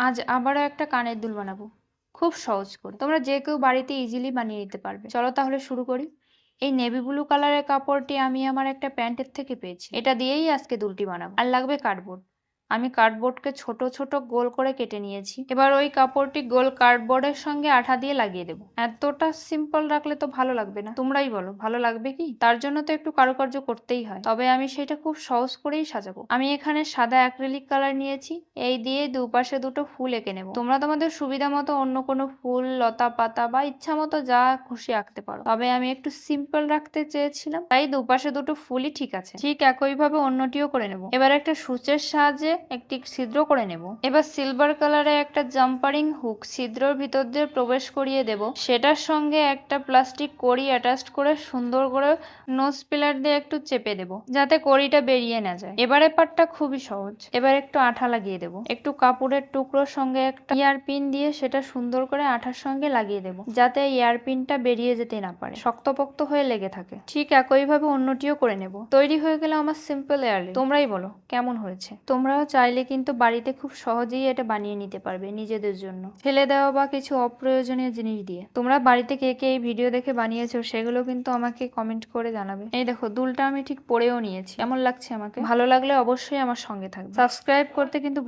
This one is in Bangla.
আজ আবারও একটা কানের দুল বানাবো, খুব সহজ করে। তোমরা যে কেউ বাড়িতে ইজিলি বানিয়ে নিতে পারবে। চলো তাহলে শুরু করি। এই নেভি ব্লু কালারের কাপড়টি আমি আমার একটা প্যান্টের থেকে পেয়েছি। এটা দিয়েই আজকে দুলটি বানাবো। আর লাগবে কার্ডবোর্ড। আমি কার্ডবোর্ডকে ছোট ছোট গোল করে কেটে নিয়েছি। এবার ওই কাপড়টি গোল কার্ডবোর্ডের সঙ্গে আঠা দিয়ে লাগিয়ে দেবো। এতটা সিম্পল রাখলে তো ভালো লাগবে না, তোমরাই বলো ভালো লাগবে কি? তার জন্য তো একটু কারুকার্য করতেই হয়, তবে আমি সেটা খুব সহজ করেই সাজাবো। আমি এখানে সাদা অ্যাক্রিলিক কালার নিয়েছি। এই দিয়ে দুপাশে দুটো ফুল এঁকে নেবো। তোমরা তোমাদের সুবিধা মতো অন্য কোনো ফুল, লতা পাতা বা ইচ্ছা মতো যা খুশি আঁকতে পারো, তবে আমি একটু সিম্পল রাখতে চেয়েছিলাম, তাই দুপাশে দুটো ফুলই ঠিক আছে। ঠিক একইভাবে অন্যটিও করে নেব। এবার একটা সূচের সাহায্যে একটি ছিদ্র করে নেব। এবার সিলভার কালারে একটা জাম্পারিং হুক ছিদ্রর ভিতর দিয়ে প্রবেশ করিয়ে দেব। সেটার সঙ্গে একটা প্লাস্টিক কড়ি অ্যাটাচ করে সুন্দর করে নোজ পিলার দিয়ে একটু চেপে দেব, যাতে কড়িটা বেরিয়ে না যায়। এবারে পার্টটা খুবই সহজ। এবার একটু আঠা লাগিয়ে দেব। একটু কাপড়ের টুকরোর সঙ্গে একটা ইয়ার পিন দিয়ে সেটা সুন্দর করে আঠার সঙ্গে লাগিয়ে দেব, যাতে ইয়ার পিনটা বেরিয়ে যেতে না পারে, শক্তপোক্ত হয়ে লেগে থাকে। ঠিক একইভাবে অন্যটিও করে নেব। তৈরি হয়ে গেল আমার সিম্পল এয়াররিং। তোমরাই বলো কেমন হয়েছে। তোমরাও চাইলে কিন্তু বাড়িতে খুব সহজেই এটা বানিয়ে নিতে পারবে নিজেদের জন্য, ফেলে দেওয়া বা কিছু অপ্রয়োজনীয় জিনিস দিয়ে। তোমরা বাড়িতে কে কে এই ভিডিও দেখে বানিয়েছো সেগুলো কিন্তু আমাকে কমেন্ট করে জানাবে। এই দেখো দুলটা আমি ঠিক পরেও নিয়েছি, কেমন লাগছে আমাকে? ভালো লাগলে অবশ্যই আমার সঙ্গে থাকবে। সাবস্ক্রাইব করতে কিন্তু